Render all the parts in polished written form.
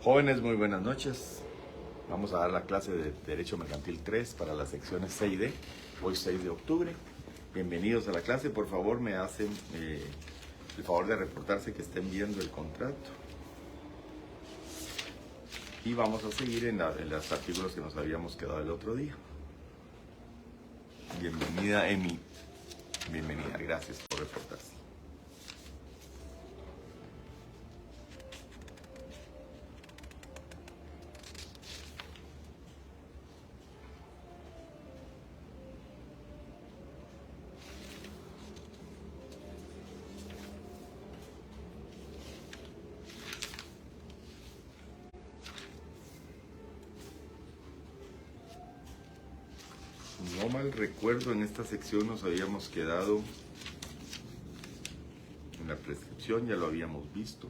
Jóvenes, muy buenas noches. Vamos a dar la clase de Derecho Mercantil 3 para las secciones C y D, hoy 6 de octubre. Bienvenidos a la clase. Por favor, me hacen el favor de reportarse que estén viendo el contrato. Y vamos a seguir en los artículos que nos habíamos quedado el otro día. Bienvenida, Emi. Bienvenida, gracias por reportarse. No mal recuerdo, en esta sección nos habíamos quedado en la prescripción, ya lo habíamos visto.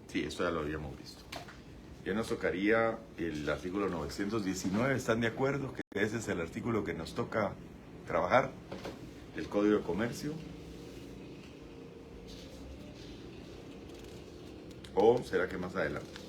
Sí, esto ya lo habíamos visto. Ya nos tocaría el artículo 919, ¿están de acuerdo? Que ese es el artículo que nos toca trabajar, el Código de Comercio. ¿O será que más adelante?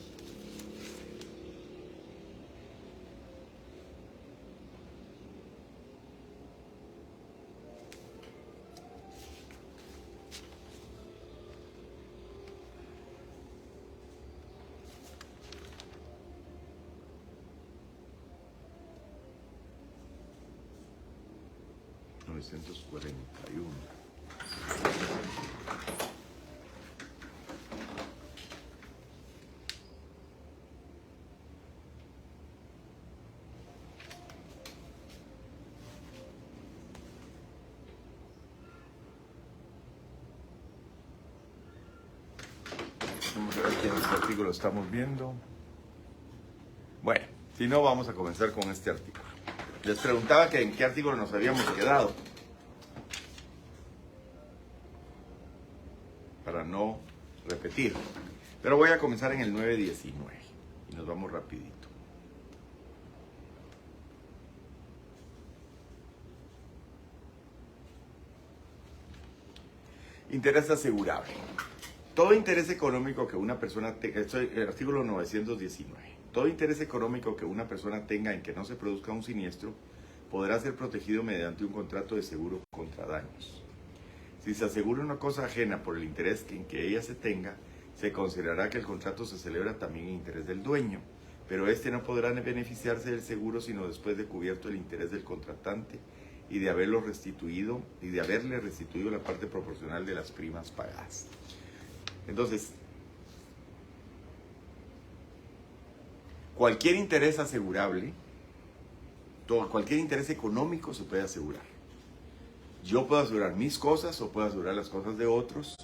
Vamos a ver qué artículo estamos viendo. Bueno, si no, vamos a comenzar con este artículo. Les preguntaba que en qué artículo nos habíamos quedado, para no repetir. Pero voy a comenzar en el 919 y nos vamos rapidito. Interés asegurable. Todo interés económico que una persona tenga, esto es el artículo 919. Todo interés económico que una persona tenga en que no se produzca un siniestro podrá ser protegido mediante un contrato de seguro contra daños. Si se asegura una cosa ajena por el interés en que ella se tenga, se considerará que el contrato se celebra también en interés del dueño, pero éste no podrá beneficiarse del seguro sino después de cubierto el interés del contratante y de haberle restituido la parte proporcional de las primas pagadas. Entonces, cualquier interés asegurable, cualquier interés económico se puede asegurar. Yo puedo asegurar mis cosas o puedo asegurar las cosas de otros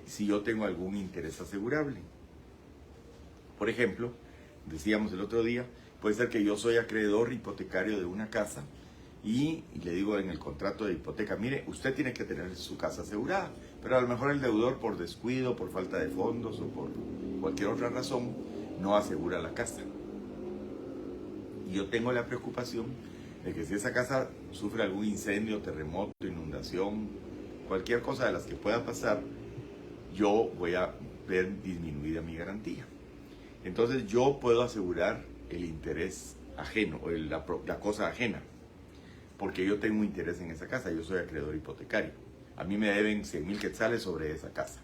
si yo tengo algún interés asegurable. Por ejemplo, decíamos el otro día, puede ser que yo soy acreedor hipotecario de una casa y le digo en el contrato de hipoteca, mire, usted tiene que tener su casa asegurada, pero a lo mejor el deudor por descuido, por falta de fondos o por cualquier otra razón no asegura la casa. Y yo tengo la preocupación de que si esa casa sufre algún incendio, terremoto, inundación, cualquier cosa de las que pueda pasar, yo voy a ver disminuida mi garantía. Entonces yo puedo asegurar el interés ajeno, o la cosa ajena, porque yo tengo interés en esa casa, yo soy acreedor hipotecario. A mí me deben 100,000 quetzales sobre esa casa.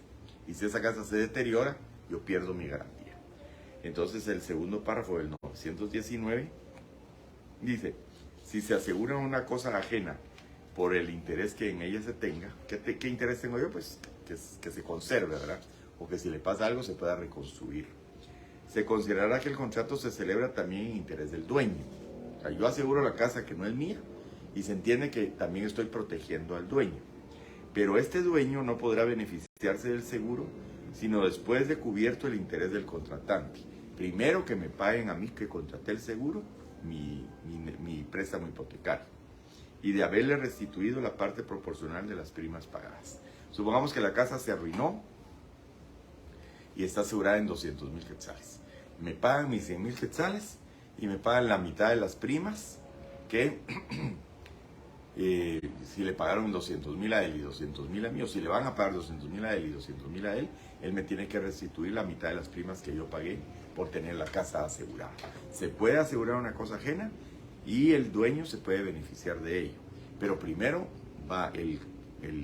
Y si esa casa se deteriora, yo pierdo mi garantía. Entonces el segundo párrafo del 919 dice, si se asegura una cosa ajena por el interés que en ella se tenga, ¿qué interés tengo yo? Pues que se conserve, ¿verdad? O que si le pasa algo se pueda reconstruir. Se considerará que el contrato se celebra también en interés del dueño. O sea, yo aseguro la casa que no es mía y se entiende que también estoy protegiendo al dueño. Pero este dueño no podrá beneficiarse del seguro sino después de cubierto el interés del contratante. Primero que me paguen a mí que contraté el seguro, mi préstamo hipotecario, y de haberle restituido la parte proporcional de las primas pagadas. Supongamos que la casa se arruinó y está asegurada en 200,000 quetzales. Me pagan mis 100,000 quetzales y me pagan la mitad de las primas que si le pagaron 200,000 a él y 200,000 a mí, o si le van a pagar 200,000 a él y 200,000 a él, él me tiene que restituir la mitad de las primas que yo pagué por tener la casa asegurada. Se puede asegurar una cosa ajena y el dueño se puede beneficiar de ello. Pero primero va el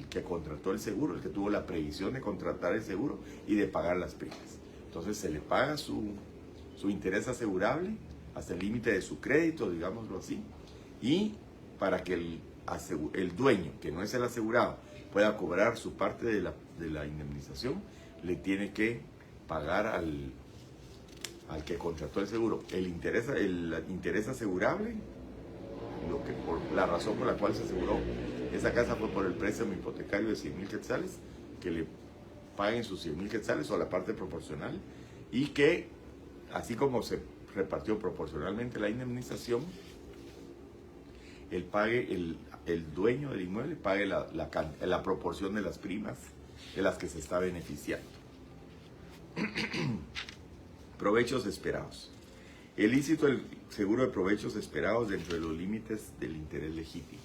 que contrató el seguro, el que tuvo la previsión de contratar el seguro y de pagar las primas. Entonces se le paga su interés asegurable hasta el límite de su crédito, digámoslo así, y para que el dueño, que no es el asegurado, pueda cobrar su parte de la indemnización, le tiene que pagar al que contrató el seguro el interés asegurable, por la razón por la cual se aseguró esa casa fue por el préstamo hipotecario de 100,000 quetzales, que le paguen sus 100,000 quetzales o la parte proporcional, y que así como se repartió proporcionalmente la indemnización, el dueño del inmueble pague la proporción de las primas de las que se está beneficiando. Provechos esperados. El lícito del seguro de provechos esperados dentro de los límites del interés legítimo.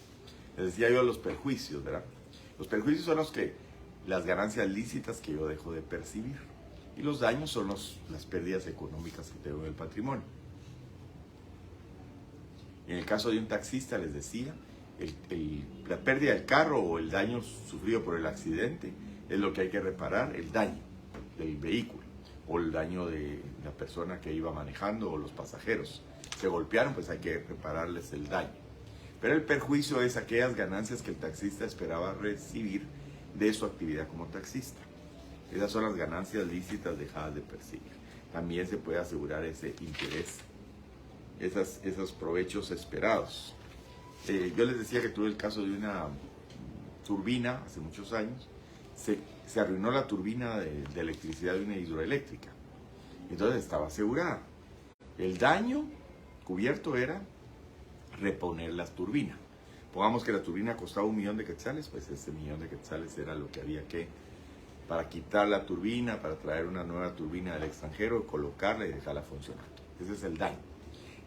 Les decía yo los perjuicios, ¿verdad? Los perjuicios son las ganancias lícitas que yo dejo de percibir. Y los daños son las pérdidas económicas que tengo en el patrimonio. En el caso de un taxista, les decía, la pérdida del carro o el daño sufrido por el accidente es lo que hay que reparar, el daño del vehículo o el daño de la persona que iba manejando o los pasajeros. Se golpearon, pues hay que repararles el daño. Pero el perjuicio es aquellas ganancias que el taxista esperaba recibir de su actividad como taxista. Esas son las ganancias lícitas dejadas de percibir. También se puede asegurar ese interés, esos provechos esperados. Yo les decía que tuve el caso de una turbina hace muchos años. Se arruinó la turbina de electricidad de una hidroeléctrica. Entonces estaba asegurada. El daño cubierto era reponer la turbina. Pongamos que la turbina costaba 1,000,000 de quetzales, pues ese 1,000,000 de quetzales era lo que había que, para quitar la turbina, para traer una nueva turbina del extranjero, colocarla y dejarla funcionando. Ese es el daño.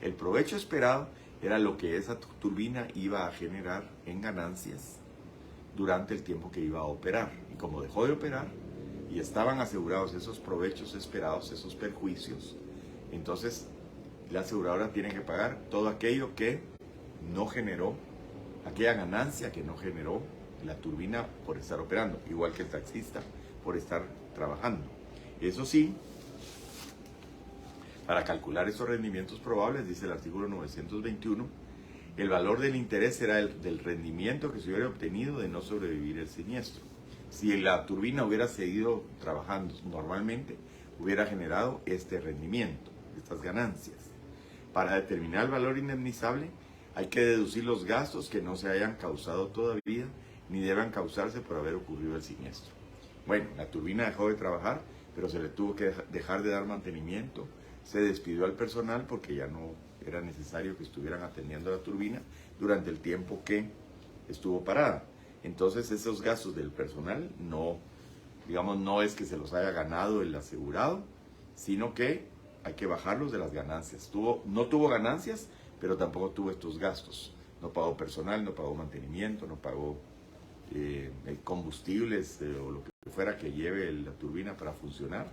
El provecho esperado era lo que esa turbina iba a generar en ganancias durante el tiempo que iba a operar. Y como dejó de operar y estaban asegurados esos provechos esperados, esos perjuicios, entonces la aseguradora tiene que pagar todo aquello que no generó, aquella ganancia que no generó la turbina por estar operando, igual que el taxista por estar trabajando. Eso sí, para calcular esos rendimientos probables, dice el artículo 921, el valor del interés será del rendimiento que se hubiera obtenido de no sobrevivir el siniestro. Si la turbina hubiera seguido trabajando normalmente, hubiera generado este rendimiento, estas ganancias. Para determinar el valor indemnizable, hay que deducir los gastos que no se hayan causado todavía, ni deban causarse por haber ocurrido el siniestro. Bueno, la turbina dejó de trabajar, pero se le tuvo que dejar de dar mantenimiento. Se despidió al personal porque ya no era necesario que estuvieran atendiendo la turbina durante el tiempo que estuvo parada. Entonces esos gastos del personal no es que se los haya ganado el asegurado, sino que hay que bajarlos de las ganancias. No tuvo ganancias, pero tampoco tuvo estos gastos. No pagó personal, no pagó mantenimiento, no pagó combustibles o lo que fuera que lleve la turbina para funcionar.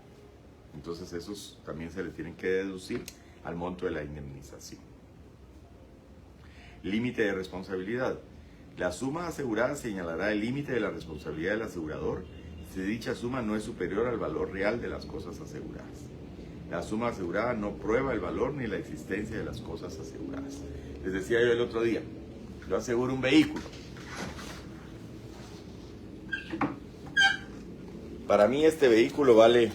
Entonces esos también se le tienen que deducir al monto de la indemnización. Límite de responsabilidad. La suma asegurada señalará el límite de la responsabilidad del asegurador si dicha suma no es superior al valor real de las cosas aseguradas. La suma asegurada no prueba el valor ni la existencia de las cosas aseguradas. Les decía yo el otro día, yo aseguro un vehículo. Para mí este vehículo vale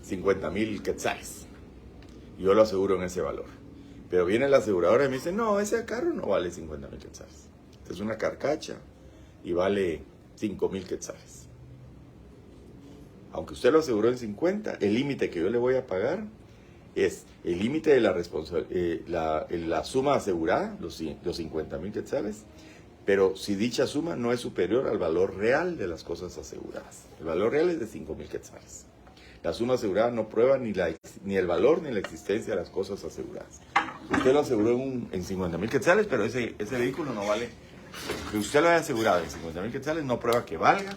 50,000 quetzales. Yo lo aseguro en ese valor. Pero viene la aseguradora y me dice, no, ese carro no vale 50,000 quetzales. Es una carcacha y vale 5,000 quetzales. Aunque usted lo aseguró en 50, el límite que yo le voy a pagar es el límite de la suma asegurada, los 50,000 quetzales, pero si dicha suma no es superior al valor real de las cosas aseguradas. El valor real es de 5,000 quetzales. La suma asegurada no prueba ni el valor ni la existencia de las cosas aseguradas. Usted lo aseguró en 50,000 quetzales, pero ese vehículo no vale Que usted lo haya asegurado en 50,000 quetzales no prueba que valga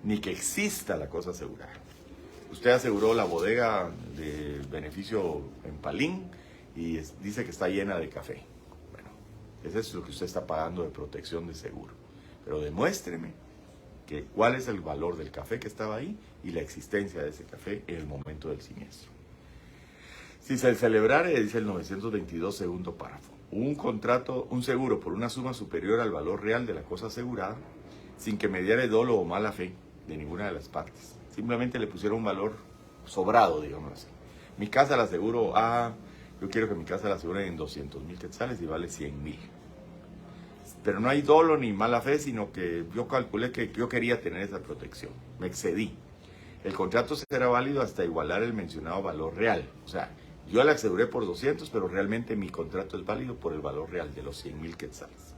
ni que exista la cosa asegurada. Usted aseguró la bodega de beneficio en Palín y dice que está llena de café. Bueno, eso es lo que usted está pagando de protección de seguro. Pero demuéstreme cuál es el valor del café que estaba ahí y la existencia de ese café en el momento del siniestro. Si se celebrare, dice el 922 segundo párrafo, un seguro por una suma superior al valor real de la cosa asegurada, sin que mediare dolo o mala fe de ninguna de las partes. Simplemente le pusieron un valor sobrado, digamos así. Mi casa la aseguro yo quiero que mi casa la aseguren en 200,000 quetzales y vale 100,000. Pero no hay dolo ni mala fe, sino que yo calculé que yo quería tener esa protección. Me excedí. El contrato será válido hasta igualar el mencionado valor real. O sea, yo la aseguré por 200, pero realmente mi contrato es válido por el valor real de los 100,000 quetzales.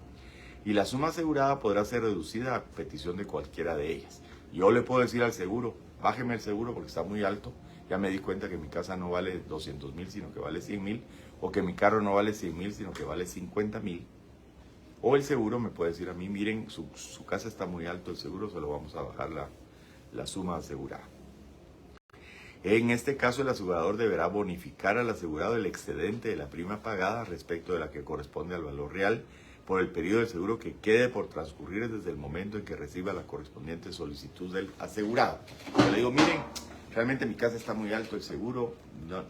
Y la suma asegurada podrá ser reducida a petición de cualquiera de ellas. Yo le puedo decir al seguro, bájeme el seguro porque está muy alto. Ya me di cuenta que mi casa no vale 200,000, sino que vale 100,000. O que mi carro no vale 100,000, sino que vale 50,000. O el seguro me puede decir a mí, miren, su casa está muy alto, el seguro se lo vamos a bajar la suma asegurada. En este caso, el asegurador deberá bonificar al asegurado el excedente de la prima pagada respecto de la que corresponde al valor real por el periodo del seguro que quede por transcurrir desde el momento en que reciba la correspondiente solicitud del asegurado. Yo le digo, miren, realmente mi casa está muy alto, el seguro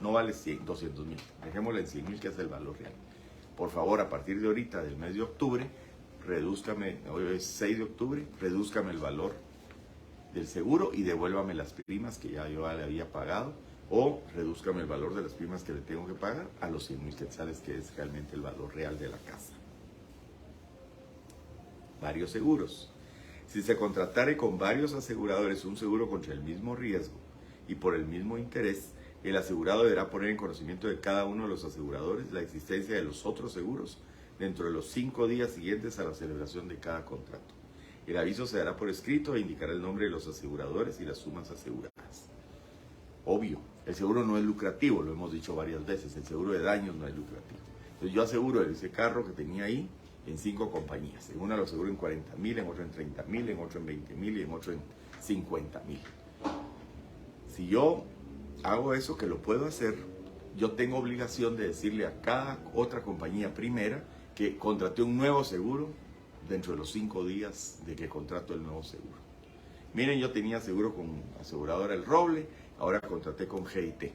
no vale 200,000, dejémosle en 100,000 que es el valor real. Por favor, a partir de ahorita, del mes de octubre, hoy es 6 de octubre, redúzcame el valor del seguro y devuélvame las primas que ya yo le había pagado, o redúzcame el valor de las primas que le tengo que pagar a los 100,000 quetzales, que es realmente el valor real de la casa. Varios seguros. Si se contratare con varios aseguradores un seguro contra el mismo riesgo y por el mismo interés, el asegurado deberá poner en conocimiento de cada uno de los aseguradores la existencia de los otros seguros dentro de los 5 días siguientes a la celebración de cada contrato. El aviso se dará por escrito e indicará el nombre de los aseguradores y las sumas aseguradas. Obvio, el seguro no es lucrativo, lo hemos dicho varias veces, el seguro de daños no es lucrativo. Entonces yo aseguro ese carro que tenía ahí en 5 compañías. En una lo aseguro en 40,000, en otra en 30,000, en otra en 20,000 y en otra en 50,000. Si yo hago eso, que lo puedo hacer, yo tengo obligación de decirle a cada otra compañía primera que contraté un nuevo seguro dentro de los 5 días de que contrato el nuevo seguro. Miren, yo tenía seguro con aseguradora El Roble, ahora contraté con GIT.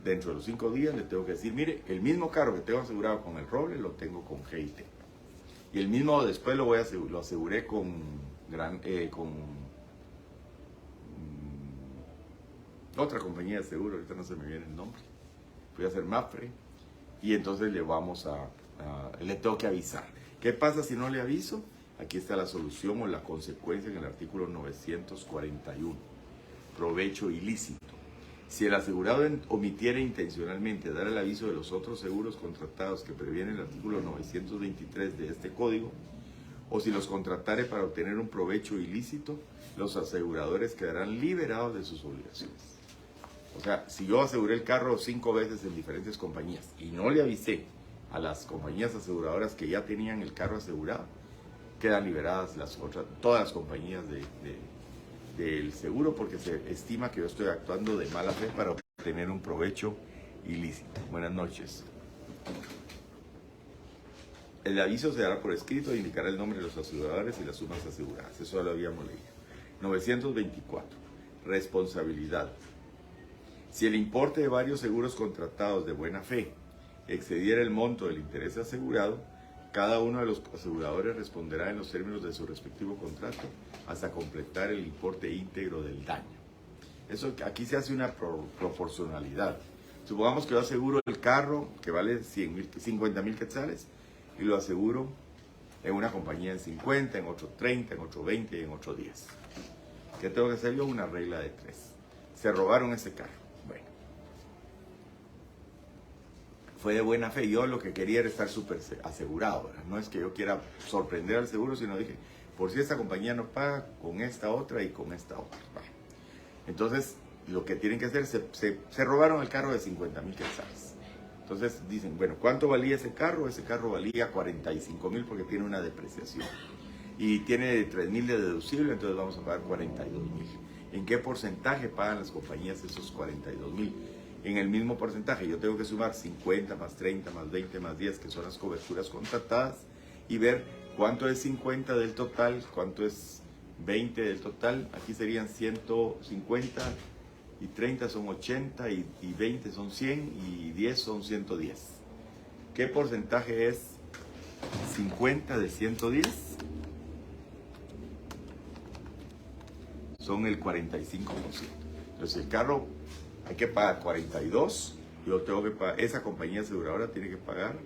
Dentro de los 5 días le tengo que decir, mire, el mismo carro que tengo asegurado con El Roble lo tengo con GIT. Y el mismo después lo aseguré con otra compañía de seguro, ahorita no se me viene el nombre. Fui a hacer MAPFRE y entonces le tengo que avisar. ¿Qué pasa si no le aviso? Aquí está la solución o la consecuencia en el artículo 941. Provecho ilícito. Si el asegurado omitiera intencionalmente dar el aviso de los otros seguros contratados que previene el artículo 923 de este código, o si los contratare para obtener un provecho ilícito, los aseguradores quedarán liberados de sus obligaciones. O sea, si yo aseguré el carro 5 veces en diferentes compañías y no le avisé a las compañías aseguradoras que ya tenían el carro asegurado, quedan liberadas todas las compañías del seguro, porque se estima que yo estoy actuando de mala fe para obtener un provecho ilícito. Buenas noches. El aviso se dará por escrito e indicará el nombre de los aseguradores y las sumas aseguradas. Eso ya lo habíamos leído. 924. Responsabilidad. Si el importe de varios seguros contratados de buena fe excediera el monto del interés asegurado, cada uno de los aseguradores responderá en los términos de su respectivo contrato hasta completar el importe íntegro del daño. Aquí se hace una proporcionalidad. Supongamos que yo aseguro el carro que vale 50,000 quetzales y lo aseguro en una compañía en 50, en otro 30, en otro 20 y en otro 10. ¿Qué tengo que hacer yo? Una regla de 3. Se robaron ese carro. Bueno, fue de buena fe. Yo lo que quería era estar súper asegurado, ¿verdad? No es que yo quiera sorprender al seguro, sino dije, por si esta compañía no paga, con esta otra y con esta otra. Bueno, entonces, lo que tienen que hacer, se robaron el carro de 50,000 quetzales. Entonces dicen, bueno, ¿cuánto valía ese carro? Ese carro valía 45,000 porque tiene una depreciación. Y tiene 3,000 de deducible, entonces vamos a pagar 42,000. ¿En qué porcentaje pagan las compañías esos 42,000? En el mismo porcentaje. Yo tengo que sumar 50 más 30 más 20 más 10, que son las coberturas contratadas, y ver cuánto es 50 del total, cuánto es 20 del total. Aquí serían 150 y 30 son 80 y 20 son 100 y 10 son 110. ¿Qué porcentaje es 50 de 110? Son el 45%. Entonces el carro hay que pagar 42, yo tengo que pagar, esa compañía aseguradora tiene que pagar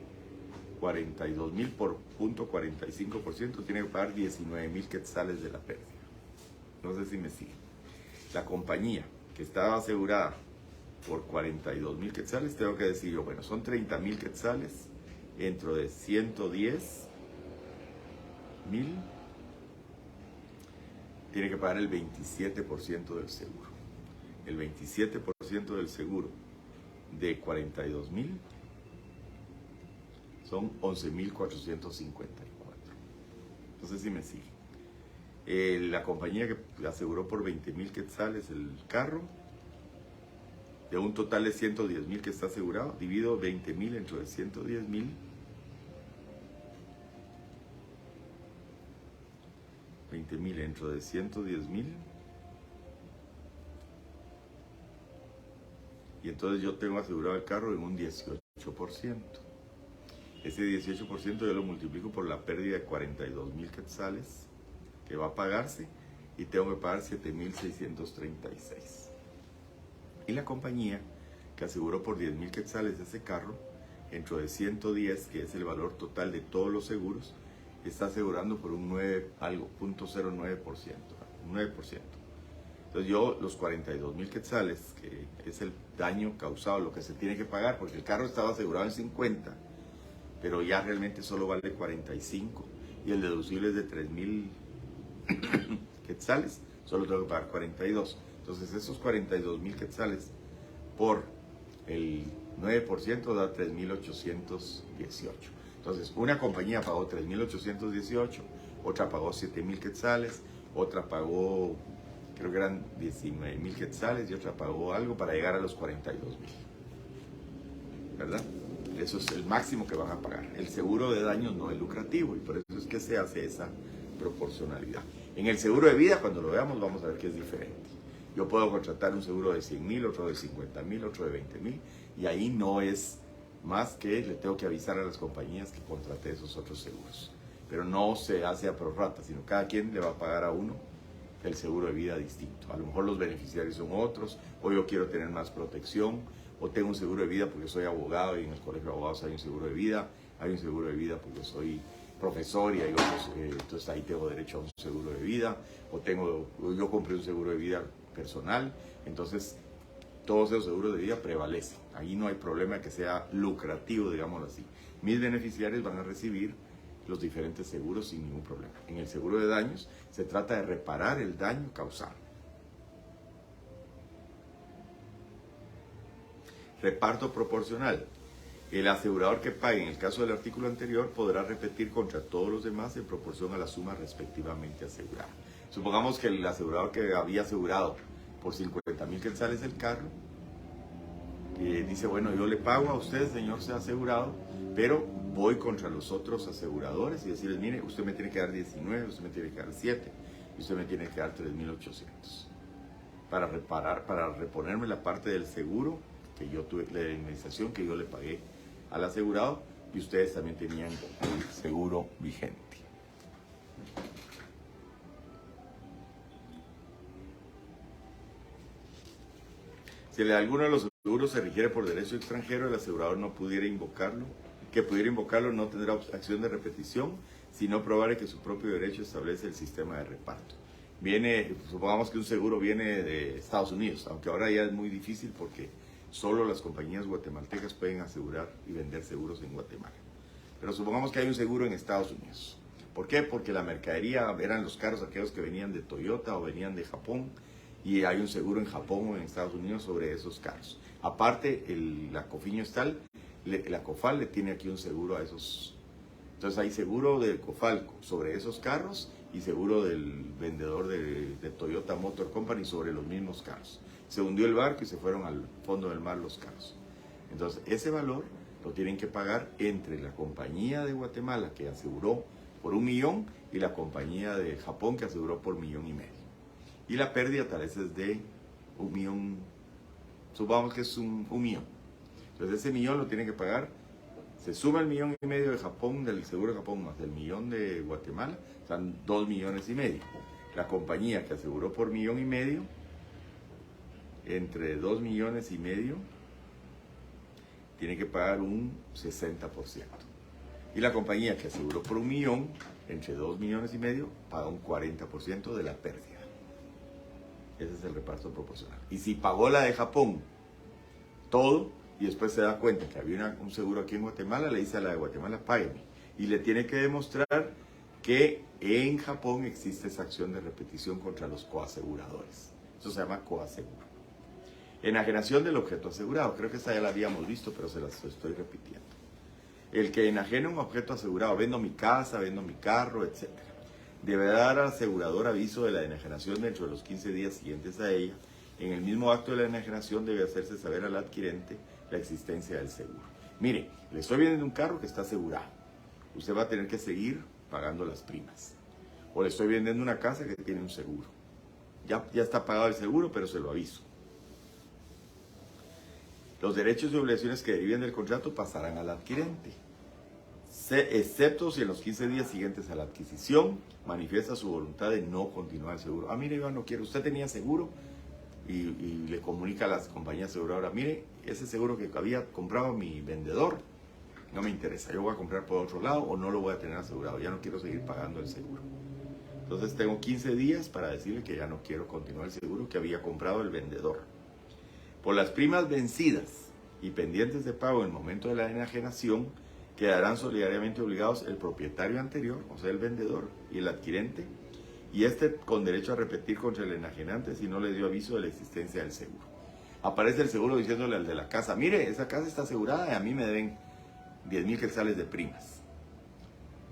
42,000 por 0.45%, tiene que pagar 19,000 quetzales de la pérdida. No sé si me siguen. La compañía que estaba asegurada por 42,000 quetzales, tengo que decir yo, bueno, son 30,000 quetzales, dentro de 110,000, tiene que pagar el 27% del seguro. El 27% del seguro de 42,000 son 11,454. No sé si me sigue. La compañía que aseguró por 20,000 quetzales el carro, de un total de 110,000 que está asegurado, divido 20,000 entre 110,000. 20,000 dentro de 110,000. Y entonces yo tengo asegurado el carro en un 18%. Ese 18% yo lo multiplico por la pérdida de 42,000 quetzales que va a pagarse y tengo que pagar 7,636. Y la compañía que aseguró por 10,000 quetzales ese carro, dentro de 110, que es el valor total de todos los seguros, está asegurando por un 9,09%. Entonces yo los 42,000 quetzales, que es el daño causado, lo que se tiene que pagar, porque el carro estaba asegurado en 50, pero ya realmente solo vale 45, y el deducible es de 3,000 quetzales, solo tengo que pagar 42. Entonces esos 42,000 quetzales por el 9% da 3,818. Entonces una compañía pagó 3,818, otra pagó 7,000 quetzales, otra pagó, creo que eran 19,000 quetzales, y otra pagó algo para llegar a los 42,000. ¿Verdad? Eso es el máximo que van a pagar. El seguro de daños no es lucrativo y por eso es que se hace esa proporcionalidad. En el seguro de vida, cuando lo veamos, vamos a ver que es diferente. Yo puedo contratar un seguro de 100,000, otro de 50,000, otro de 20,000, y ahí no es más que le tengo que avisar a las compañías que contraté esos otros seguros. Pero no se hace a prorrata, sino cada quien le va a pagar a uno el seguro de vida distinto. A lo mejor los beneficiarios son otros, o yo quiero tener más protección, o tengo un seguro de vida porque soy abogado y en el colegio de abogados hay un seguro de vida, hay un seguro de vida porque soy profesor y hay otros, entonces ahí tengo derecho a un seguro de vida, o yo compré un seguro de vida personal, entonces todos esos seguros de vida prevalecen. Ahí no hay problema que sea lucrativo, digámoslo así. Mis beneficiarios van a recibir los diferentes seguros sin ningún problema. En el seguro de daños se trata de reparar el daño causado. Reparto proporcional. El asegurador que pague en el caso del artículo anterior podrá repetir contra todos los demás en proporción a la suma respectivamente asegurada. Supongamos que el asegurador que había asegurado por 50,000 quetzales el carro, dice, bueno, yo le pago a usted, señor, sea asegurado, pero voy contra los otros aseguradores y decirles, mire, usted me tiene que dar 19, usted me tiene que dar 7, y usted me tiene que dar 3,800 para reparar, para reponerme la parte del seguro que yo tuve, la indemnización que yo le pagué al asegurado, y ustedes también tenían el seguro vigente. Si alguno de los seguros se requiere por derecho extranjero, el asegurador no pudiera invocarlo, no tendrá acción de repetición, sino probare que su propio derecho establece el sistema de reparto. Supongamos que un seguro viene de Estados Unidos, aunque ahora ya es muy difícil porque solo las compañías guatemaltecas pueden asegurar y vender seguros en Guatemala. Pero supongamos que hay un seguro en Estados Unidos. ¿Por qué? Porque la mercadería eran los carros aquellos que venían de Toyota o venían de Japón, y hay un seguro en Japón o en Estados Unidos sobre esos carros. Aparte, la Cofiño es tal la COFAL le tiene aquí un seguro a esos. Entonces hay seguro de COFAL sobre esos carros y seguro del vendedor de Toyota Motor Company sobre los mismos carros. Se hundió el barco y se fueron al fondo del mar los carros. Entonces ese valor lo tienen que pagar entre la compañía de Guatemala que aseguró por 1 millón y la compañía de Japón que aseguró por 1,5 millones. Y la pérdida tal vez es de 1 millón, supongamos que es un millón. Entonces ese millón lo tienen que pagar, se suma el 1,5 millones de Japón, del seguro de Japón, más el millón de Guatemala, son 2,5 millones. La compañía que aseguró por 1,5 millones, entre 2,5 millones, tiene que pagar un 60%. Y la compañía que aseguró por 1 millón, entre 2,5 millones, paga un 40% de la pérdida. Ese es el reparto proporcional. Y si pagó la de Japón todo y después se da cuenta que había un seguro aquí en Guatemala, le dice a la de Guatemala, págueme. Y le tiene que demostrar que en Japón existe esa acción de repetición contra los coaseguradores. Eso se llama coaseguro. Enajenación del objeto asegurado. Creo que esta ya la habíamos visto, pero se las estoy repitiendo. El que enajena un objeto asegurado, vendo mi casa, vendo mi carro, etc., debe dar al asegurador aviso de la enajenación dentro de los 15 días siguientes a ella. En el mismo acto de la enajenación debe hacerse saber al adquirente la existencia del seguro. Mire, le estoy vendiendo un carro que está asegurado. Usted va a tener que seguir pagando las primas. O le estoy vendiendo una casa que tiene un seguro. Ya está pagado el seguro, pero se lo aviso. Los derechos y obligaciones que deriven del contrato pasarán al adquirente, excepto si en los 15 días siguientes a la adquisición manifiesta su voluntad de no continuar el seguro. Ah, mire, yo no quiero, usted tenía seguro y le comunica a las compañías aseguradoras, mire, ese seguro que había comprado mi vendedor no me interesa, yo voy a comprar por otro lado o no lo voy a tener asegurado, ya no quiero seguir pagando el seguro. Entonces tengo 15 días para decirle que ya no quiero continuar el seguro que había comprado el vendedor. Por las primas vencidas y pendientes de pago en el momento de la enajenación, quedarán solidariamente obligados el propietario anterior, o sea, el vendedor, y el adquirente, y este con derecho a repetir contra el enajenante si no le dio aviso de la existencia del seguro. Aparece el seguro diciéndole al de la casa, mire, esa casa está asegurada y a mí me deben 10,000 quetzales de primas.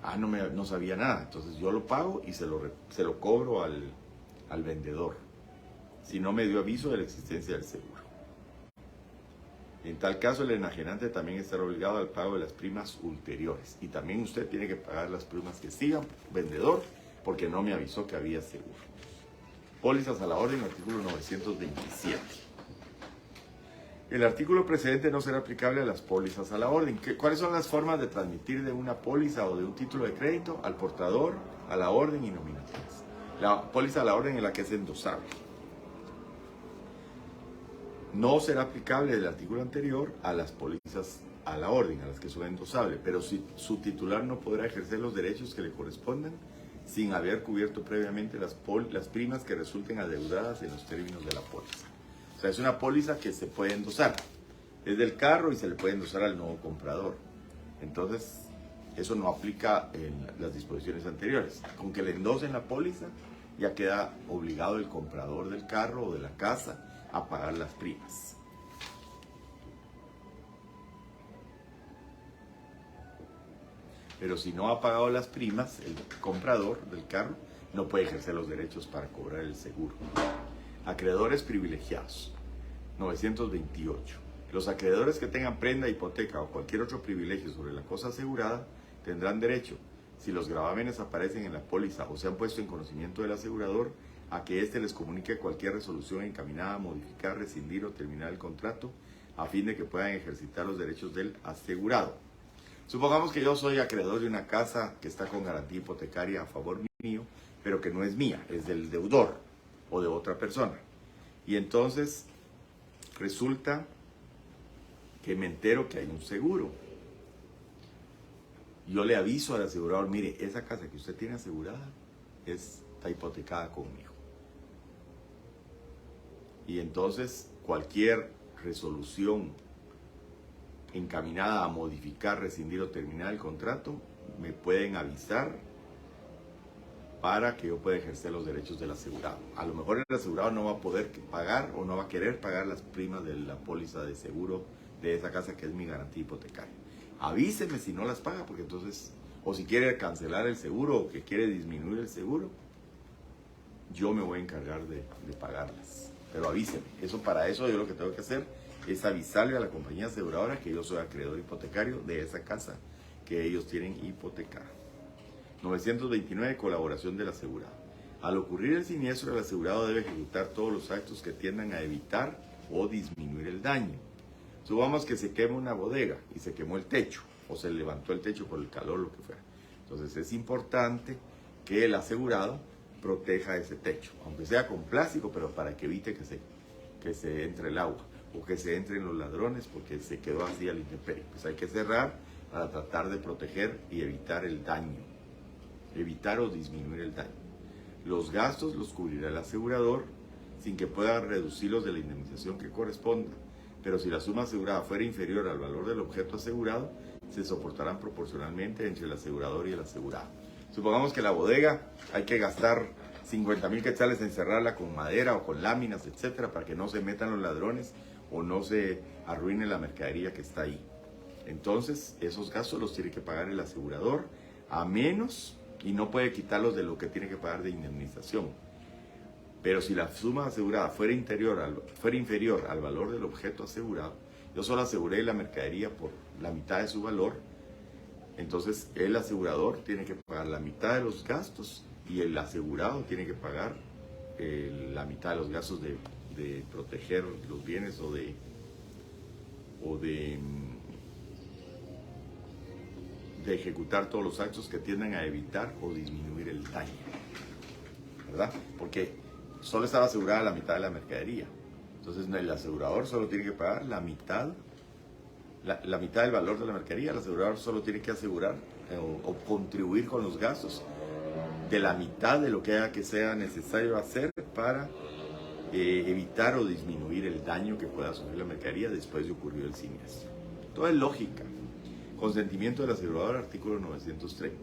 Ah, no sabía nada, entonces yo lo pago y se lo cobro al vendedor, si no me dio aviso de la existencia del seguro. En tal caso, el enajenante también estará obligado al pago de las primas ulteriores. Y también usted tiene que pagar las primas que sigan, vendedor, porque no me avisó que había seguro. Pólizas a la orden, artículo 927. El artículo precedente no será aplicable a las pólizas a la orden. ¿Cuáles son las formas de transmitir de una póliza o de un título de crédito al portador, a la orden y nominativas? La póliza a la orden es la que es endosable. No será aplicable el artículo anterior a las pólizas a la orden, a las que son endosables, pero su titular no podrá ejercer los derechos que le corresponden sin haber cubierto previamente las primas que resulten adeudadas en los términos de la póliza. O sea, es una póliza que se puede endosar. Es del carro y se le puede endosar al nuevo comprador. Entonces, eso no aplica en las disposiciones anteriores. Con que le endosen la póliza, ya queda obligado el comprador del carro o de la casa a pagar las primas. Pero si no ha pagado las primas, el comprador del carro no puede ejercer los derechos para cobrar el seguro. Acreedores privilegiados. 928. Los acreedores que tengan prenda, hipoteca o cualquier otro privilegio sobre la cosa asegurada tendrán derecho, si los gravámenes aparecen en la póliza o se han puesto en conocimiento del asegurador, a que éste les comunique cualquier resolución encaminada a modificar, rescindir o terminar el contrato a fin de que puedan ejercitar los derechos del asegurado. Supongamos que yo soy acreedor de una casa que está con garantía hipotecaria a favor mío, pero que no es mía, es del deudor o de otra persona. Y entonces resulta que me entero que hay un seguro. Yo le aviso al asegurador, mire, esa casa que usted tiene asegurada está hipotecada conmigo. Y entonces cualquier resolución encaminada a modificar, rescindir o terminar el contrato, me pueden avisar para que yo pueda ejercer los derechos del asegurado. A lo mejor el asegurado no va a poder pagar o no va a querer pagar las primas de la póliza de seguro de esa casa que es mi garantía hipotecaria. Avíseme si no las paga, porque entonces, o si quiere cancelar el seguro o que quiere disminuir el seguro, yo me voy a encargar de pagarlas. Pero avíseme. Para eso yo lo que tengo que hacer es avisarle a la compañía aseguradora que yo soy acreedor hipotecario de esa casa que ellos tienen hipotecada. 929. Colaboración del asegurado. Al ocurrir el siniestro, el asegurado debe ejecutar todos los actos que tiendan a evitar o disminuir el daño. Supongamos que se quema una bodega y se quemó el techo, o se levantó el techo por el calor, lo que fuera. Entonces es importante que el asegurado proteja ese techo, aunque sea con plástico, pero para que evite que se entre el agua o que se entren los ladrones porque se quedó así a la intemperie. Pues hay que cerrar para tratar de proteger y evitar el daño, evitar o disminuir el daño. Los gastos los cubrirá el asegurador sin que pueda reducirlos de la indemnización que corresponda, pero si la suma asegurada fuera inferior al valor del objeto asegurado, se soportarán proporcionalmente entre el asegurador y el asegurado. Supongamos que la bodega hay que gastar 50,000 quetzales en cerrarla con madera o con láminas, etcétera, para que no se metan los ladrones o no se arruine la mercadería que está ahí. Entonces, esos gastos los tiene que pagar el asegurador, a menos, y no puede quitarlos de lo que tiene que pagar de indemnización. Pero si la suma asegurada fuera inferior al valor del objeto asegurado, yo solo aseguré la mercadería por la mitad de su valor, entonces el asegurador tiene que pagar la mitad de los gastos y el asegurado tiene que pagar la mitad de los gastos de proteger los bienes o de ejecutar todos los actos que tiendan a evitar o disminuir el daño, ¿verdad? Porque solo estaba asegurada la mitad de la mercadería. Entonces el asegurador solo tiene que pagar la mitad del valor de la mercadería. El asegurador solo tiene que asegurar o contribuir con los gastos de la mitad de lo que haya que sea necesario hacer para evitar o disminuir el daño que pueda sufrir la mercadería después de ocurrido el siniestro. Todo es lógica. Consentimiento del asegurador, artículo 930.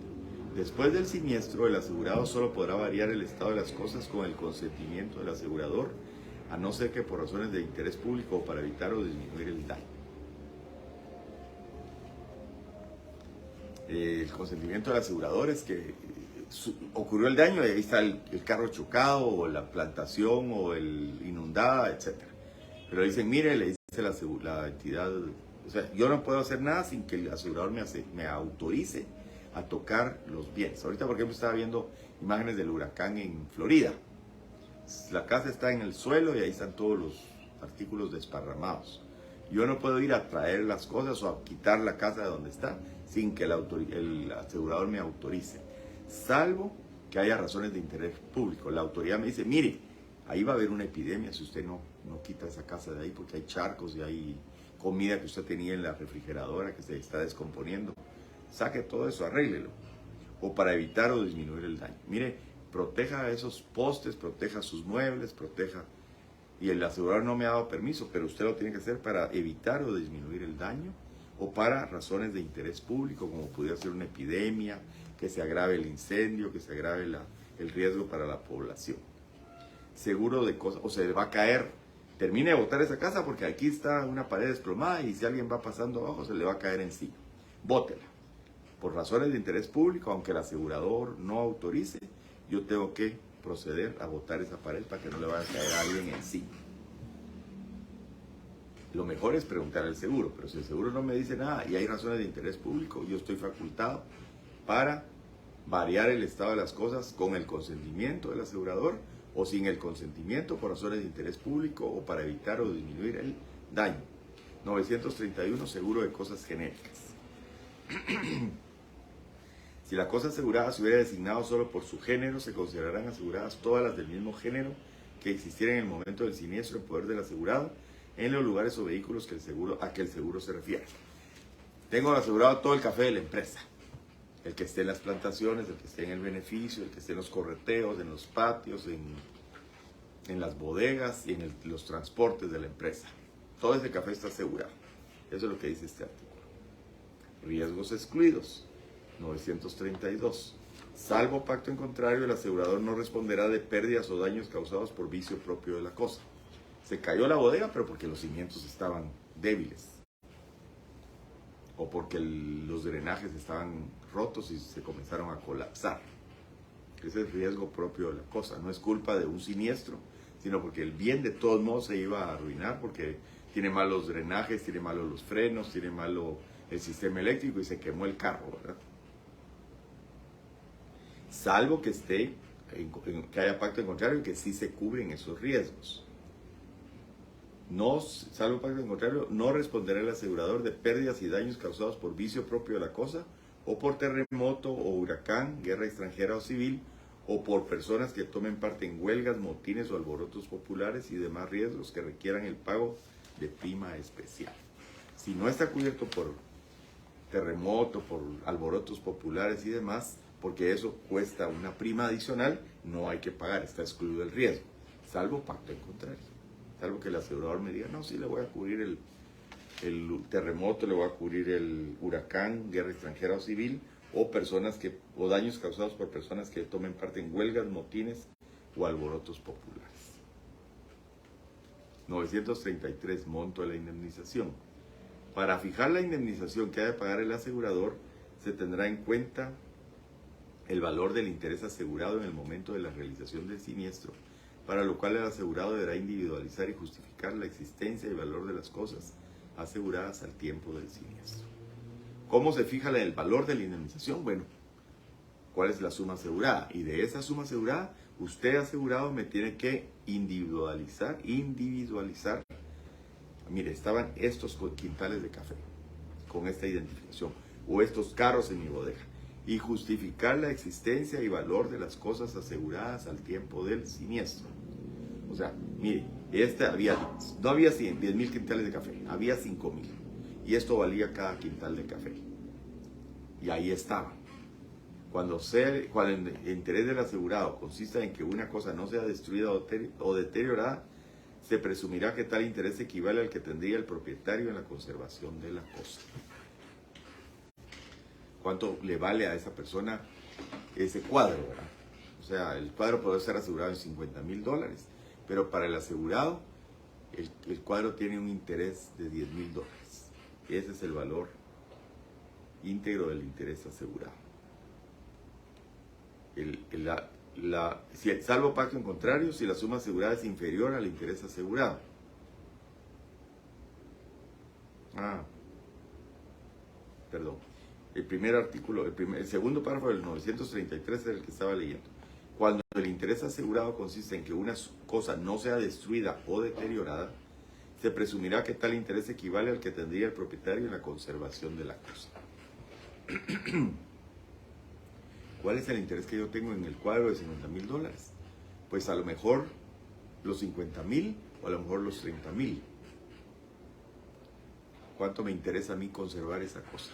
Después del siniestro, el asegurado solo podrá variar el estado de las cosas con el consentimiento del asegurador, a no ser que por razones de interés público o para evitar o disminuir el daño. El consentimiento del asegurador es que ocurrió el daño y ahí está el carro chocado o la plantación o el inundada, etc. Pero dicen, mire, le dice la entidad, o sea, yo no puedo hacer nada sin que el asegurador me autorice a tocar los bienes. Ahorita, por ejemplo, estaba viendo imágenes del huracán en Florida. La casa está en el suelo y ahí están todos los artículos desparramados. Yo no puedo ir a traer las cosas o a quitar la casa de donde está sin que el asegurador me autorice, salvo que haya razones de interés público. La autoridad me dice, mire, ahí va a haber una epidemia si usted no quita esa casa de ahí porque hay charcos y hay comida que usted tenía en la refrigeradora que se está descomponiendo. Saque todo eso, arréglelo. O para evitar o disminuir el daño. Mire, proteja esos postes, proteja sus muebles, proteja. Y el asegurador no me ha dado permiso, pero usted lo tiene que hacer para evitar o disminuir el daño o para razones de interés público, como pudiera ser una epidemia, que se agrave el incendio, que se agrave el riesgo para la población. Seguro de cosas, o se le va a caer, termine de botar esa casa porque aquí está una pared desplomada y si alguien va pasando abajo se le va a caer encima. Bótela. Por razones de interés público, aunque el asegurador no autorice, yo tengo que proceder a botar esa pared para que no le vaya a caer a alguien encima. Lo mejor es preguntar al seguro, pero si el seguro no me dice nada y hay razones de interés público, yo estoy facultado para variar el estado de las cosas con el consentimiento del asegurador o sin el consentimiento por razones de interés público o para evitar o disminuir el daño. 931. Seguro de cosas genéricas. Si la cosa asegurada se hubiera designado solo por su género, se considerarán aseguradas todas las del mismo género que existieran en el momento del siniestro en poder del asegurado en los lugares o vehículos a que el seguro se refiere. Tengo asegurado todo el café de la empresa. El que esté en las plantaciones, el que esté en el beneficio, el que esté en los correteos, en los patios, en las bodegas y en los transportes de la empresa. Todo ese café está asegurado. Eso es lo que dice este artículo. Riesgos excluidos. 932. Salvo pacto en contrario, el asegurador no responderá de pérdidas o daños causados por vicio propio de la cosa. Se cayó la bodega, pero porque los cimientos estaban débiles. o porque los drenajes estaban rotos y se comenzaron a colapsar. Ese es el riesgo propio de la cosa. No es culpa de un siniestro, sino porque el bien de todos modos se iba a arruinar porque tiene malos drenajes, tiene malos los frenos, tiene malo el sistema eléctrico y se quemó el carro, ¿verdad? Salvo que esté, que haya pacto en contrario y que sí se cubren esos riesgos. No, salvo pacto en contrario, no responderá el asegurador de pérdidas y daños causados por vicio propio de la cosa, o por terremoto o huracán, guerra extranjera o civil, o por personas que tomen parte en huelgas, motines o alborotos populares y demás riesgos que requieran el pago de prima especial. Si no está cubierto por terremoto, por alborotos populares y demás, porque eso cuesta una prima adicional, no hay que pagar, está excluido el riesgo, salvo pacto en contrario. Salvo que el asegurador me diga, no, sí le voy a cubrir el terremoto, le voy a cubrir el huracán, guerra extranjera o civil, o daños causados por personas que tomen parte en huelgas, motines o alborotos populares. 933, monto de la indemnización. Para fijar la indemnización que ha de pagar el asegurador, se tendrá en cuenta el valor del interés asegurado en el momento de la realización del siniestro, para lo cual el asegurado deberá individualizar y justificar la existencia y valor de las cosas aseguradas al tiempo del siniestro. ¿Cómo se fija el valor de la indemnización? Bueno, ¿cuál es la suma asegurada? Y de esa suma asegurada, usted asegurado me tiene que individualizar. Mire, estaban estos quintales de café con esta identificación, o estos carros en mi bodega, y justificar la existencia y valor de las cosas aseguradas al tiempo del siniestro. O sea, mire, no había 10,000 quintales de café, había 5,000. Y esto valía cada quintal de café. Y ahí estaba. Cuando el interés del asegurado consista en que una cosa no sea destruida o deteriorada, se presumirá que tal interés equivale al que tendría el propietario en la conservación de la cosa. ¿Cuánto le vale a esa persona ese cuadro, verdad? O sea, el cuadro puede ser asegurado en $50,000, pero para el asegurado, el cuadro tiene un interés de $10,000. Ese es el valor íntegro del interés asegurado. Salvo pacto en contrario, si la suma asegurada es inferior al interés asegurado. Perdón. El primer artículo, el segundo párrafo del 933 es el que estaba leyendo. Cuando el interés asegurado consiste en que una cosa no sea destruida o deteriorada, se presumirá que tal interés equivale al que tendría el propietario en la conservación de la cosa. ¿Cuál es el interés que yo tengo en el cuadro de $50,000? Pues a lo mejor los 50,000 o a lo mejor los 30,000. ¿Cuánto me interesa a mí conservar esa cosa?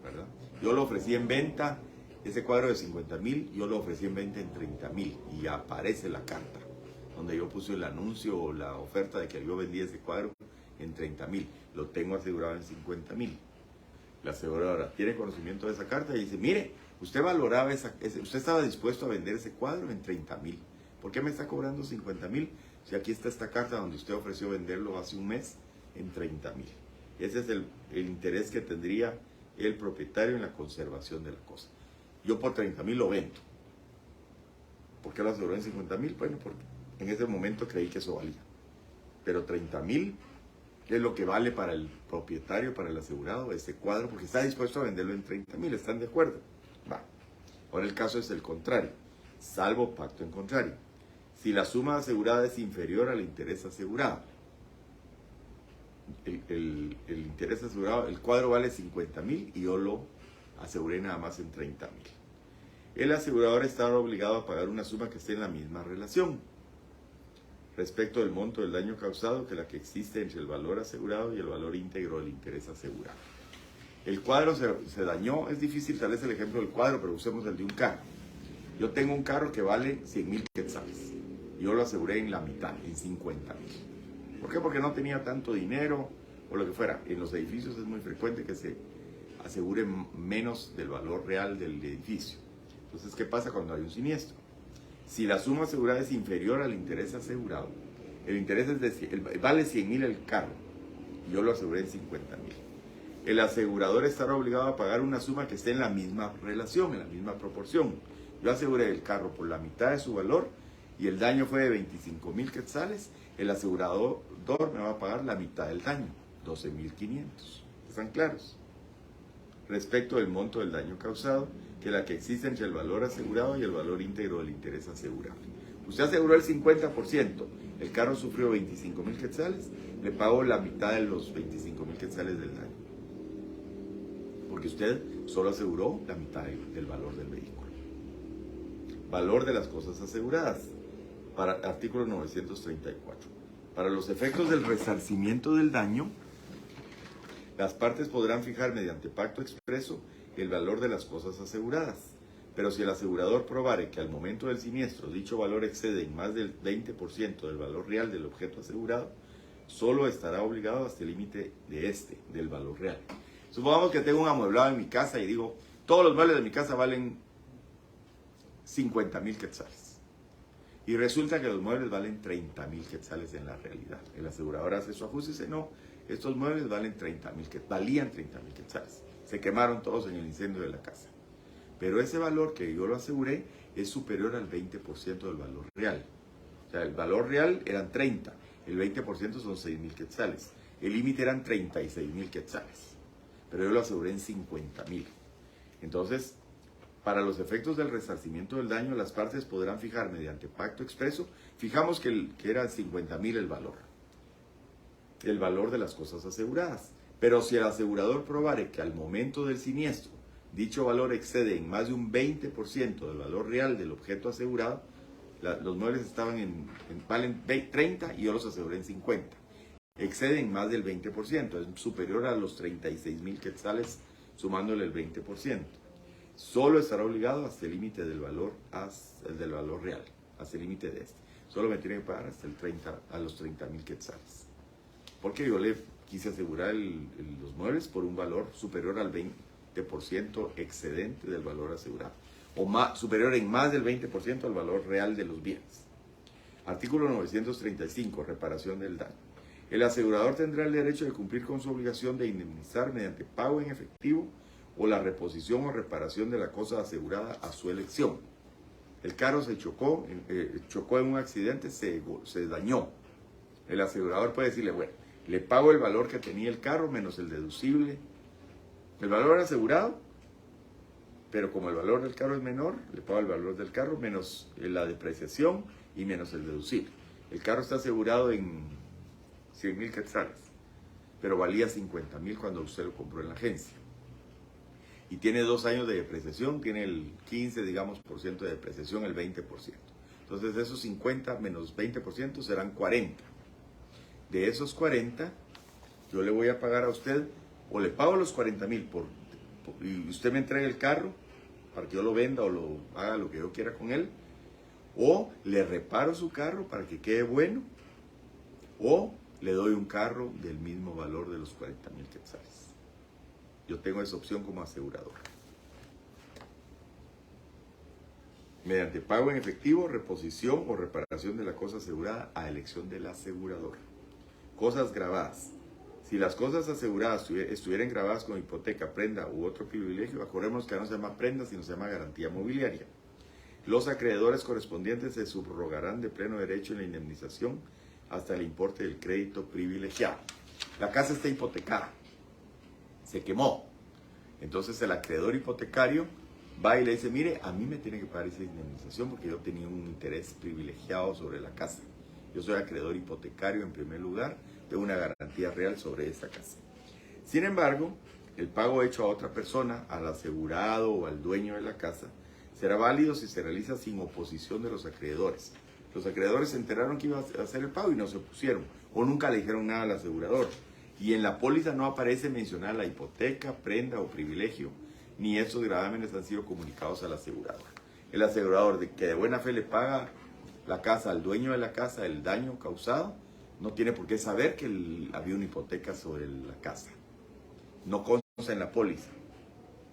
¿Verdad? Yo lo ofrecí en venta, ese cuadro de 50,000, yo lo ofrecí en venta en 30,000 y aparece la carta donde yo puse el anuncio o la oferta de que yo vendía ese cuadro en 30,000. Lo tengo asegurado en 50,000. La aseguradora tiene conocimiento de esa carta y dice, mire, usted valoraba usted estaba dispuesto a vender ese cuadro en 30,000. ¿Por qué me está cobrando 50,000? Si aquí está esta carta donde usted ofreció venderlo hace un mes en 30,000. Ese es el interés que tendría el propietario en la conservación de la cosa. Yo por 30,000 lo vendo. ¿Por qué lo aseguró en 50,000? Bueno, porque en ese momento creí que eso valía. Pero 30,000 es lo que vale para el propietario, para el asegurado, ese cuadro, porque está dispuesto a venderlo en 30,000. ¿Están de acuerdo? Va. Ahora el caso es el contrario, salvo pacto en contrario. Si la suma asegurada es inferior al interés asegurado, el interés asegurado, el cuadro vale 50,000 y yo lo aseguré nada más en 30,000. El asegurador está obligado a pagar una suma que esté en la misma relación respecto del monto del daño causado que la que existe entre el valor asegurado y el valor íntegro del interés asegurado. El cuadro se dañó, es difícil tal vez el ejemplo del cuadro, pero usemos el de un carro. Yo tengo un carro que vale 100,000 quetzales. Yo lo aseguré en la mitad, en 50,000. ¿Por qué? Porque no tenía tanto dinero o lo que fuera. En los edificios es muy frecuente que se asegure menos del valor real del edificio. Entonces, ¿qué pasa cuando hay un siniestro? Si la suma asegurada es inferior al interés asegurado, el interés vale 100,000 el carro, y yo lo aseguré en 50,000. el asegurador estará obligado a pagar una suma que esté en la misma relación, en la misma proporción. Yo aseguré el carro por la mitad de su valor y el daño fue de 25,000 quetzales, el asegurador me va a pagar la mitad del daño, 12,500. ¿Están claros? Respecto del monto del daño causado, que la que existe entre el valor asegurado y el valor íntegro del interés asegurable. Usted aseguró el 50%, el carro sufrió 25,000 quetzales, le pago la mitad de los 25,000 quetzales del daño. Porque usted solo aseguró la mitad del valor del vehículo. Valor de las cosas aseguradas. Para artículo 934. Para los efectos del resarcimiento del daño, las partes podrán fijar mediante pacto expreso el valor de las cosas aseguradas. Pero si el asegurador probare que al momento del siniestro dicho valor excede en más del 20% del valor real del objeto asegurado, solo estará obligado hasta el límite del valor real. Supongamos que tengo un amueblado en mi casa y digo, todos los muebles de mi casa valen 50,000 quetzales. Y resulta que los muebles valen 30,000 quetzales en la realidad. El asegurador hace su ajuste y dice, no, estos muebles valen 30,000 quetzales, valían 30,000 quetzales. Se quemaron todos en el incendio de la casa. Pero ese valor que yo lo aseguré es superior al 20% del valor real. O sea, el valor real eran 30, el 20% son 6,000 quetzales. El límite eran 36,000 quetzales. Pero yo lo aseguré en 50,000. Entonces, para los efectos del resarcimiento del daño, las partes podrán fijar mediante pacto expreso, fijamos que era 50,000 el valor de las cosas aseguradas. Pero si el asegurador probare que al momento del siniestro, dicho valor excede en más de un 20% del valor real del objeto asegurado, los muebles valen 30 y yo los aseguré en 50. Exceden más del 20%, es superior a los 36,000 quetzales sumándole el 20%. Solo estará obligado hasta el límite del valor real, hasta el límite de este. Solo me tiene que pagar hasta a los 30,000 quetzales. Porque yo le quise asegurar los muebles por un valor superior al 20% excedente del valor asegurado. O superior en más del 20% al valor real de los bienes. Artículo 935, reparación del daño. El asegurador tendrá el derecho de cumplir con su obligación de indemnizar mediante pago en efectivo o la reposición o reparación de la cosa asegurada a su elección. El carro se chocó en un accidente, se dañó. El asegurador puede decirle, bueno, le pago el valor que tenía el carro menos el deducible. El valor asegurado, pero como el valor del carro es menor, le pago el valor del carro menos la depreciación y menos el deducible. El carro está asegurado en 100,000 quetzales, pero valía 50,000 cuando usted lo compró en la agencia. Y tiene 2 años de depreciación, tiene el 15, digamos, por ciento de depreciación, el 20%. Entonces, de esos 50 menos 20% serán 40. De esos 40, yo le voy a pagar a usted, o le pago los 40,000 y usted me entregue el carro para que yo lo venda o lo haga lo que yo quiera con él, o le reparo su carro para que quede bueno, o le doy un carro del mismo valor de los 40,000 quetzales. Yo tengo esa opción como asegurador. Mediante pago en efectivo, reposición o reparación de la cosa asegurada a elección del asegurador. Cosas grabadas. Si las cosas aseguradas estuvieran grabadas con hipoteca, prenda u otro privilegio, acordémonos que no se llama prenda, sino se llama garantía mobiliaria. Los acreedores correspondientes se subrogarán de pleno derecho en la indemnización hasta el importe del crédito privilegiado. La casa está hipotecada. Se quemó. Entonces el acreedor hipotecario va y le dice, mire, a mí me tiene que pagar esa indemnización porque yo tenía un interés privilegiado sobre la casa. Yo soy acreedor hipotecario en primer lugar, tengo una garantía real sobre esta casa. Sin embargo, el pago hecho a otra persona, al asegurado o al dueño de la casa, será válido si se realiza sin oposición de los acreedores. Los acreedores se enteraron que iba a hacer el pago y no se opusieron, o nunca le dijeron nada al asegurador. Y en la póliza no aparece mencionar la hipoteca, prenda o privilegio, ni estos gravámenes han sido comunicados al asegurador. El asegurador que de buena fe le paga la casa al dueño de la casa el daño causado, no tiene por qué saber que había una hipoteca sobre la casa. No consta en la póliza,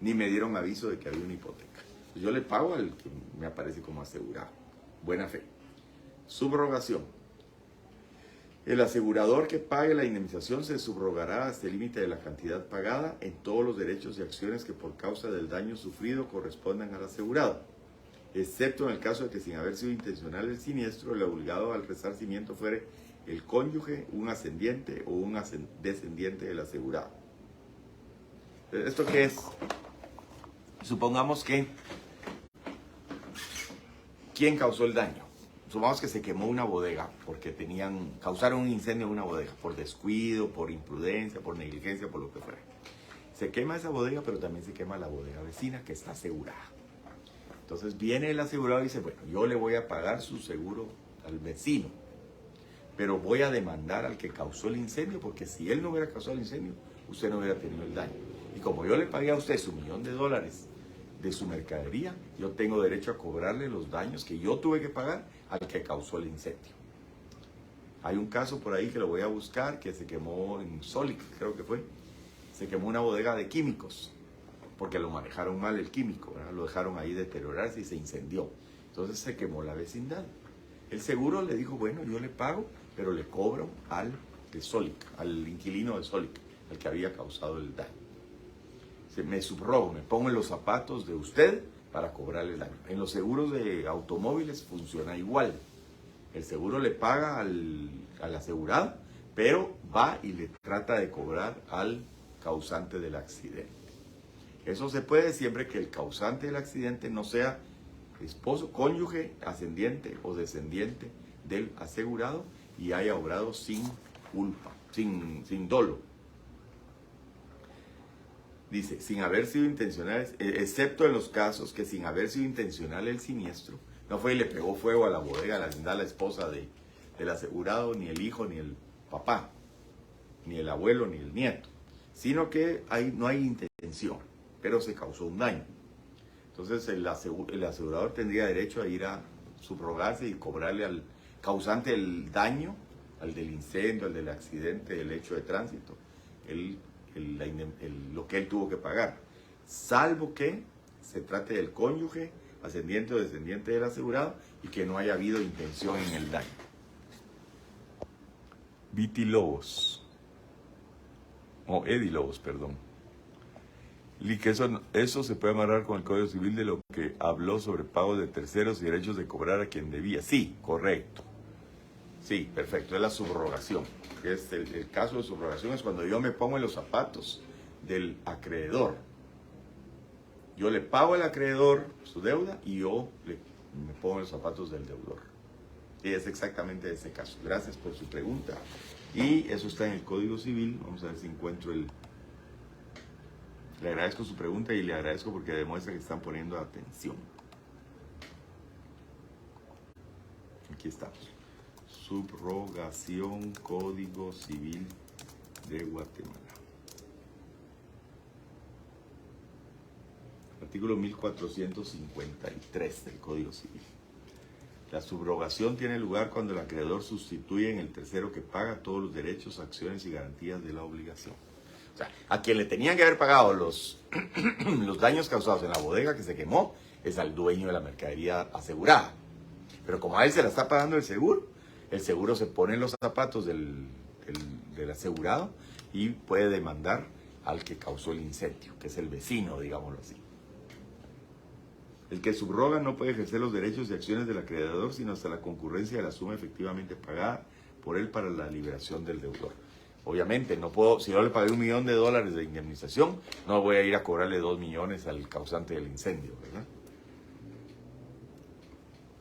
ni me dieron aviso de que había una hipoteca. Yo le pago al que me aparece como asegurado. Buena fe. Subrogación. El asegurador que pague la indemnización se subrogará hasta el límite de la cantidad pagada en todos los derechos y acciones que por causa del daño sufrido correspondan al asegurado, excepto en el caso de que sin haber sido intencional el siniestro, el obligado al resarcimiento fuere el cónyuge, un ascendiente o un descendiente del asegurado. ¿Esto qué es? Supongamos que ¿quién causó el daño? Supongamos que se quemó una bodega porque causaron un incendio en una bodega por descuido, por imprudencia, por negligencia, por lo que fuera. Se quema esa bodega, pero también se quema la bodega vecina que está asegurada. Entonces viene el asegurado y dice, bueno, yo le voy a pagar su seguro al vecino, pero voy a demandar al que causó el incendio, porque si él no hubiera causado el incendio, usted no hubiera tenido el daño. Y como yo le pagué a usted su $1.000.000 de su mercadería, yo tengo derecho a cobrarle los daños que yo tuve que pagar al que causó el incendio. Hay un caso por ahí que lo voy a buscar, que se quemó en Solic, creo que fue. Se quemó una bodega de químicos, porque lo manejaron mal el químico, ¿verdad? Lo dejaron ahí deteriorarse y se incendió. Entonces se quemó la vecindad. El seguro le dijo, bueno, yo le pago, pero le cobro al de Solic, al inquilino de Solic, al que había causado el daño. Me subrogo, me pongo en los zapatos de usted para cobrarle el daño. En los seguros de automóviles funciona igual. El seguro le paga al asegurado, pero va y le trata de cobrar al causante del accidente. Eso se puede siempre que el causante del accidente no sea esposo, cónyuge, ascendiente o descendiente del asegurado y haya obrado sin culpa, sin dolo. Dice, sin haber sido intencional, excepto en los casos que sin haber sido intencional el siniestro, no fue y le pegó fuego a la bodega, a la esposa del asegurado, ni el hijo, ni el papá, ni el abuelo, ni el nieto, sino que no hay intención, pero se causó un daño. Entonces el asegurador tendría derecho a ir a subrogarse y cobrarle al causante del daño, al del incendio, al del accidente, del hecho de tránsito, lo que él tuvo que pagar, salvo que se trate del cónyuge, ascendiente o descendiente del asegurado y que no haya habido intención en el daño. Viti Lobos, Eddie Lobos, perdón. Y que eso se puede amarrar con el Código Civil de lo que habló sobre pagos de terceros y derechos de cobrar a quien debía. Sí, correcto. Sí, perfecto, es la subrogación. El caso de subrogación es cuando yo me pongo en los zapatos del acreedor. Yo le pago al acreedor su deuda y yo me pongo en los zapatos del deudor. Y es exactamente ese caso. Gracias por su pregunta. Y eso está en el Código Civil. Vamos a ver si encuentro Le agradezco su pregunta y le agradezco porque demuestra que están poniendo atención. Aquí estamos. Subrogación, Código Civil de Guatemala. Artículo 1453 del Código Civil. La subrogación tiene lugar cuando el acreedor sustituye en el tercero que paga todos los derechos, acciones y garantías de la obligación. O sea, a quien le tenían que haber pagado los daños causados en la bodega que se quemó es al dueño de la mercadería asegurada. Pero como a él se la está pagando el seguro se pone en los zapatos del asegurado y puede demandar al que causó el incendio, que es el vecino, digámoslo así. El que subroga no puede ejercer los derechos y acciones del acreedor sino hasta la concurrencia de la suma efectivamente pagada por él para la liberación del deudor. Obviamente, no puedo, si yo le pagué $1.000.000 de indemnización, no voy a ir a cobrarle 2 millones al causante del incendio, ¿verdad?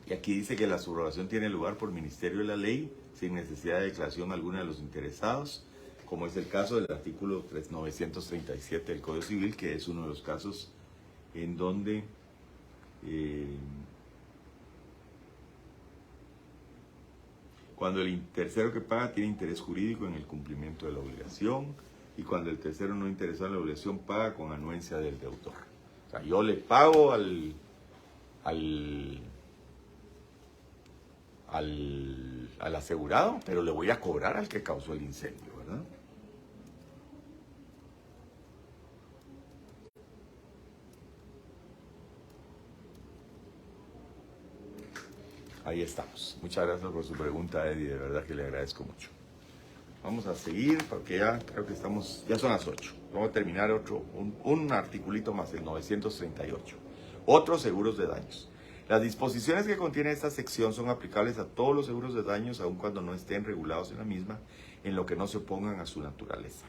Y aquí dice que la subrogación tiene lugar por ministerio de la ley, sin necesidad de declaración alguna de los interesados, como es el caso del artículo 937 del Código Civil, que es uno de los casos en donde cuando el tercero que paga tiene interés jurídico en el cumplimiento de la obligación y cuando el tercero no interesado en la obligación paga con anuencia del deudor. O sea, yo le pago al asegurado, pero le voy a cobrar al que causó el incendio, ¿verdad? Ahí estamos. Muchas gracias por su pregunta, Eddie. De verdad que le agradezco mucho. Vamos a seguir porque ya creo que ya son las 8. Vamos a terminar un articulito más, el 938. Otros seguros de daños. Las disposiciones que contiene esta sección son aplicables a todos los seguros de daños, aun cuando no estén regulados en la misma, en lo que no se opongan a su naturaleza.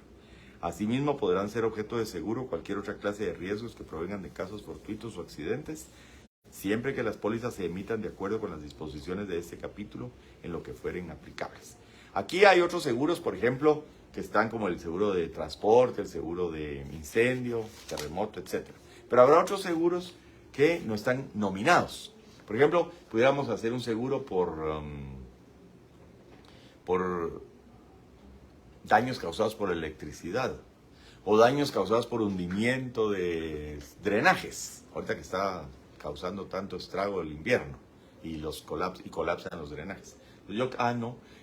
Asimismo, podrán ser objeto de seguro cualquier otra clase de riesgos que provengan de casos fortuitos o accidentes, siempre que las pólizas se emitan de acuerdo con las disposiciones de este capítulo en lo que fueren aplicables. Aquí hay otros seguros, por ejemplo, que están como el seguro de transporte, el seguro de incendio, terremoto, etc. Pero habrá otros seguros que no están nominados. Por ejemplo, pudiéramos hacer un seguro por daños causados por electricidad o daños causados por hundimiento de drenajes. Ahorita que está causando tanto estrago el invierno y colapsan los drenajes.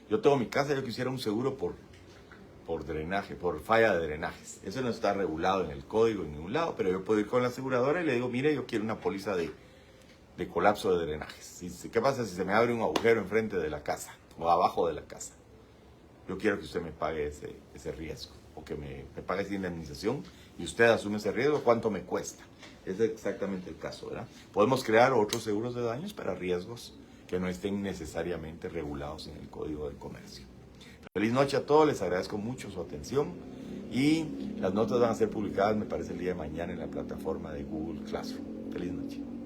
Yo tengo mi casa, yo quisiera un seguro por drenaje, por falla de drenajes. Eso no está regulado en el código en ningún lado, pero yo puedo ir con la aseguradora y le digo, mire, yo quiero una póliza de colapso de drenajes. ¿Qué pasa si se me abre un agujero enfrente de la casa o abajo de la casa? Yo quiero que usted me pague ese riesgo, o que me pague esa indemnización y usted asume ese riesgo, ¿cuánto me cuesta? Ese es exactamente el caso, ¿verdad? Podemos crear otros seguros de daños para riesgos que no estén necesariamente regulados en el Código del Comercio. Feliz noche a todos, les agradezco mucho su atención y las notas van a ser publicadas, me parece, el día de mañana en la plataforma de Google Classroom. Feliz noche.